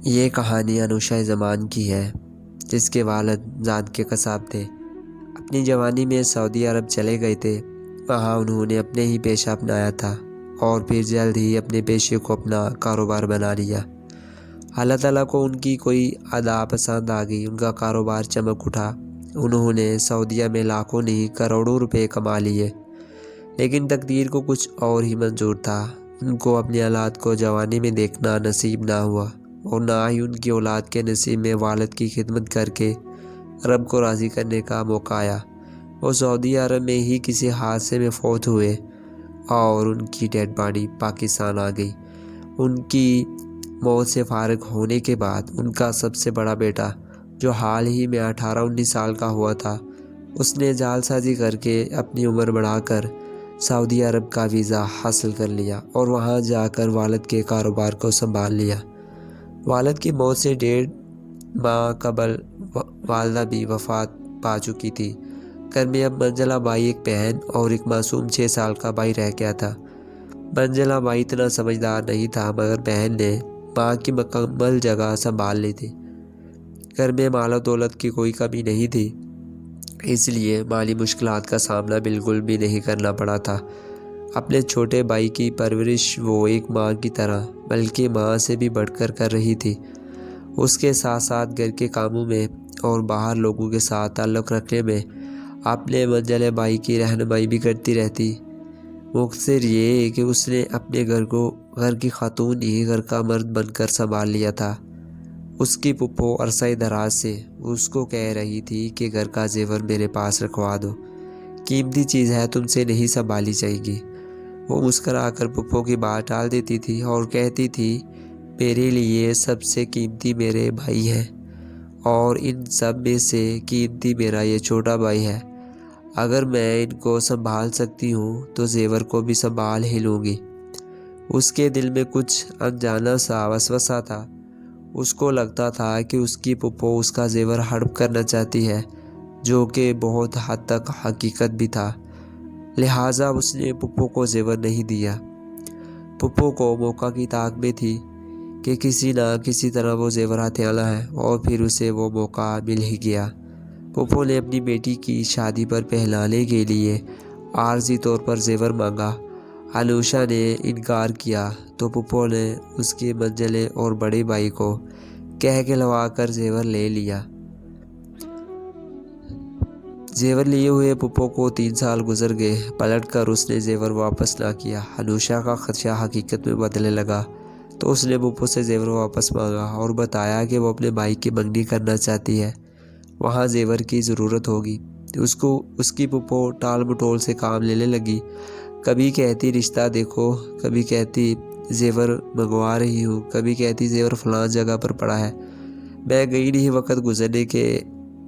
یہ کہانی انوشا زمان کی ہے، جس کے والد ذات کے قصاب تھے۔ اپنی جوانی میں سعودی عرب چلے گئے تھے۔ وہاں انہوں نے اپنے ہی پیشہ اپنایا تھا اور پھر جلد ہی اپنے پیشے کو اپنا کاروبار بنا لیا۔ اللہ تعالیٰ کو ان کی کوئی ادا پسند آ گئی، ان کا کاروبار چمک اٹھا۔ انہوں نے سعودیہ میں لاکھوں نہیں کروڑوں روپے کما لیے، لیکن تقدیر کو کچھ اور ہی منظور تھا۔ ان کو اپنی اولاد کو جوانی میں دیکھنا نصیب نہ ہوا، اور نہ ہی ان کی اولاد کے نصیب میں والد کی خدمت کر کے رب کو راضی کرنے کا موقع آیا۔ وہ سعودی عرب میں ہی کسی حادثے میں فوت ہوئے اور ان کی ڈیڈ باڈی پاکستان آ گئی۔ ان کی موت سے فارغ ہونے کے بعد ان کا سب سے بڑا بیٹا، جو حال ہی میں 18-19 سال کا ہوا تھا، اس نے جعل سازی کر کے اپنی عمر بڑھا کر سعودی عرب کا ویزا حاصل کر لیا اور وہاں جا کر والد کے کاروبار کو سنبھال لیا۔ والد کی موت سے 1.5 ماہ قبل والدہ بھی وفات پا چکی تھی۔ گھر میں اب منزلہ بائی، ایک بہن اور ایک معصوم 6 سال کا بھائی رہ گیا تھا۔ منزلہ بائی اتنا سمجھدار نہیں تھا، مگر بہن نے ماں کی مکمل جگہ سنبھال لی تھی۔ گھر میں مال و دولت کی کوئی کمی نہیں تھی، اس لیے مالی مشکلات کا سامنا بالکل بھی نہیں کرنا پڑا تھا۔ اپنے چھوٹے بھائی کی پرورش وہ ایک ماں کی طرح بلکہ ماں سے بھی بڑھ کر رہی تھی۔ اس کے ساتھ ساتھ گھر کے کاموں میں اور باہر لوگوں کے ساتھ تعلق رکھنے میں اپنے منجلے بھائی کی رہنمائی بھی کرتی رہتی۔ مختصر یہ کہ اس نے اپنے گھر کو گھر کی خاتون ہی گھر کا مرد بن کر سنبھال لیا تھا۔ اس کی پھپھو عرصہ دراز سے اس کو کہہ رہی تھی کہ گھر کا زیور میرے پاس رکھوا دو، قیمتی چیز ہے، تم سے نہیں سنبھالی جائے گی۔ وہ مسکرا کر پھپھو کی بات ٹال دیتی تھی اور کہتی تھی، میرے لیے سب سے قیمتی میرے بھائی ہیں، اور ان سب میں سے قیمتی میرا یہ چھوٹا بھائی ہے۔ اگر میں ان کو سنبھال سکتی ہوں تو زیور کو بھی سنبھال ہی لوں گی۔ اس کے دل میں کچھ انجانا سا وسوسہ تھا۔ اس کو لگتا تھا کہ اس کی پھپھو اس کا زیور ہڑپ کرنا چاہتی ہے، جو کہ بہت حد تک حقیقت بھی تھا۔ لہٰذا اس نے پھپھو کو زیور نہیں دیا۔ پھپھو کو موقع کی طاق میں تھی کہ کسی نہ کسی طرح وہ زیور ہاتھ آنا ہے، اور پھر اسے وہ موقع مل ہی گیا۔ پھپھو نے اپنی بیٹی کی شادی پر پہنانے کے لیے عارضی طور پر زیور مانگا۔ انوشا نے انکار کیا تو پھپھو نے اس کے منجلے اور بڑے بھائی کو کہہ کہلوا کر زیور لے لیا۔ زیور لیے ہوئے پھپھو کو 3 سال گزر گئے، پلٹ کر اس نے زیور واپس نہ کیا۔ انوشا کا خدشہ حقیقت میں بدلنے لگا تو اس نے پھپھو سے زیور واپس مانگا اور بتایا کہ وہ اپنے بھائی کی منگنی کرنا چاہتی ہے، وہاں زیور کی ضرورت ہوگی۔ اس کی پھپھو ٹال مٹول سے کام لینے لگی۔ کبھی کہتی رشتہ دیکھو، کبھی کہتی زیور منگوا رہی ہوں، کبھی کہتی زیور فلاں جگہ پر پڑا ہے۔ میں گئی نہیں، وقت گزرنے کے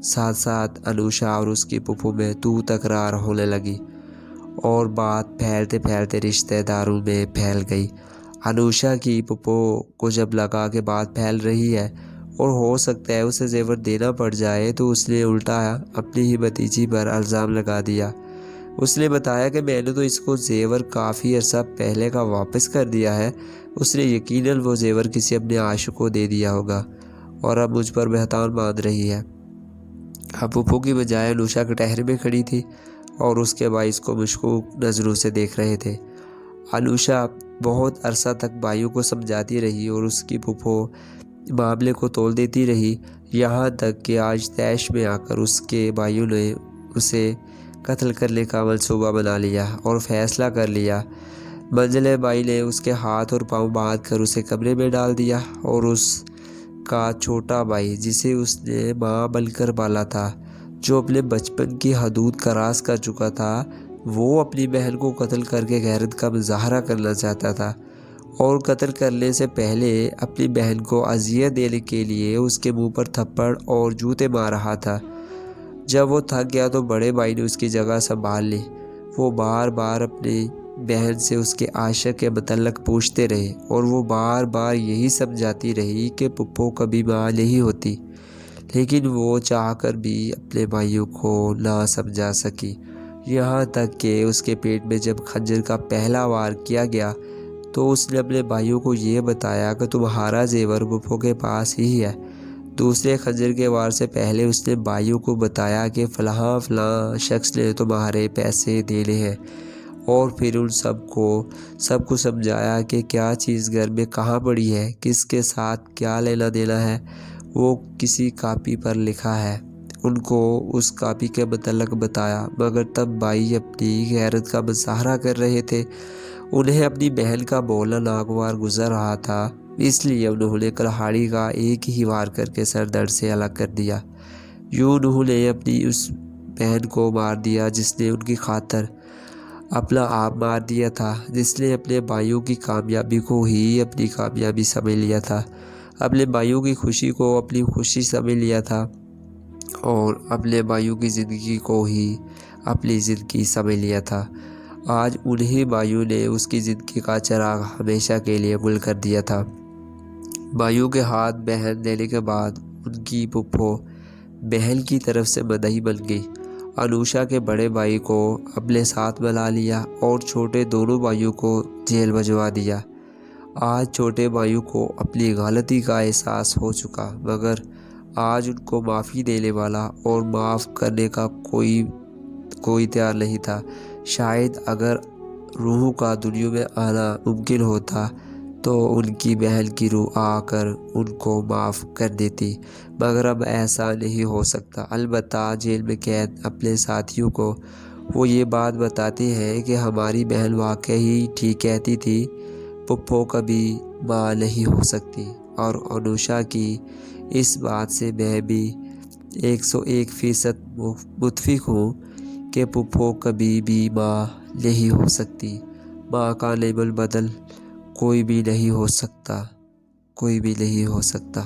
ساتھ ساتھ انوشا اور اس کی پھپھو میں تو تکرار ہونے لگی اور بات پھیلتے پھیلتے رشتہ داروں میں پھیل گئی۔ انوشا کی پھپھو کو جب لگا کہ بات پھیل رہی ہے اور ہو سکتا ہے اسے زیور دینا پڑ جائے، تو اس نے الٹا اپنی ہی بھتیجی پر الزام لگا دیا۔ اس نے بتایا کہ میں نے تو اس کو زیور کافی عرصہ پہلے کا واپس کر دیا ہے، اس نے یقیناً وہ زیور کسی اپنے عاشق کو دے دیا ہوگا اور اب مجھ پر بہتان باندھ رہی ہے۔ اب پھپھو کی بجائے انوشا کٹہرے میں کھڑی تھی اور اس کے بھائی اس کو مشکوک نظروں سے دیکھ رہے تھے۔ انوشا بہت عرصہ تک بھائیوں کو سمجھاتی رہی اور اس کی پھپھو معاملے کو تول دیتی رہی، یہاں تک کہ آج طیش میں آ کر اس کے بھائیوں نے اسے قتل کرنے کا منصوبہ بنا لیا اور فیصلہ کر لیا۔ منجلے بھائی نے اس کے ہاتھ اور پاؤں باندھ کر اسے کمرے میں ڈال دیا، اور اس کا چھوٹا بھائی، جسے اس نے ماں بن کر پالا تھا، جو اپنے بچپن کی حدود کراس کر چکا تھا، وہ اپنی بہن کو قتل کر کے غیرت کا مظاہرہ کرنا چاہتا تھا، اور قتل کرنے سے پہلے اپنی بہن کو اذیت دینے کے لیے اس کے منہ پر تھپڑ اور جوتے مار رہا تھا۔ جب وہ تھک گیا تو بڑے بھائی نے اس کی جگہ سنبھال لی۔ وہ بار بار اپنی بہن سے اس کے عاشق کے متعلق پوچھتے رہے اور وہ بار بار یہی سمجھاتی رہی کہ پھپھو کبھی ماں نہیں ہوتی، لیکن وہ چاہ کر بھی اپنے بھائیوں کو نہ سمجھا سکی۔ یہاں تک کہ اس کے پیٹ میں جب خنجر کا پہلا وار کیا گیا تو اس نے اپنے بھائیوں کو یہ بتایا کہ تمہارا زیور پھپھو کے پاس ہی ہے۔ دوسرے خنجر کے وار سے پہلے اس نے بھائیوں کو بتایا کہ فلاں فلاں شخص نے تمہارے پیسے دینے ہیں، اور پھر ان سب کو سمجھایا کہ کیا چیز گھر میں کہاں پڑی ہے، کس کے ساتھ کیا لینا دینا ہے، وہ کسی کاپی پر لکھا ہے۔ ان کو اس کاپی کے متعلق بتایا، مگر تب بھائی اپنی غیرت کا مظاہرہ کر رہے تھے۔ انہیں اپنی بہن کا بولنا ناگوار گزر رہا تھا، اس لیے انہوں نے کلہاڑی کا ایک ہی وار کر کے سر درد سے الگ کر دیا۔ یوں انہوں نے اپنی اس بہن کو مار دیا جس نے ان کی خاطر اپنا آپ مار دیا تھا، جس نے اپنے بھائیوں کی کامیابی کو ہی اپنی کامیابی سمجھ لیا تھا، اپنے بھائیوں کی خوشی کو اپنی خوشی سمجھ لیا تھا، اور اپنے بھائیوں کی زندگی کو ہی اپنی زندگی سمجھ لیا تھا۔ آج انہی بھائیوں نے اس کی زندگی کا چراغ ہمیشہ کے لیے گل کر دیا تھا۔ بھائیوں کے ہاتھ بہن دینے کے بعد ان کی پھپھو بہن کی طرف سے مدعی بن گئی۔ انوشا کے بڑے بھائی کو اپنے ساتھ ملا لیا اور چھوٹے دونوں بھائیوں کو جیل بھجوا دیا۔ آج چھوٹے بھائیوں کو اپنی غلطی کا احساس ہو چکا، مگر آج ان کو معافی دینے والا اور معاف کرنے کا کوئی تیار نہیں تھا۔ شاید اگر روحوں کا دنیا میں آنا ممکن ہوتا تو ان کی بہن کی روح آ کر ان کو معاف کر دیتی، مگر اب ایسا نہیں ہو سکتا۔ البتہ جیل میں قید اپنے ساتھیوں کو وہ یہ بات بتاتے ہیں کہ ہماری بہن واقعی ٹھیک کہتی تھی، پھپھو کبھی ماں نہیں ہو سکتی، اور انوشا کی اس بات سے میں بھی 101% متفق ہوں کہ پھپھو کبھی بھی ماں نہیں ہو سکتی۔ ماں کا لیبل بدل کوئی بھی نہیں ہو سکتا۔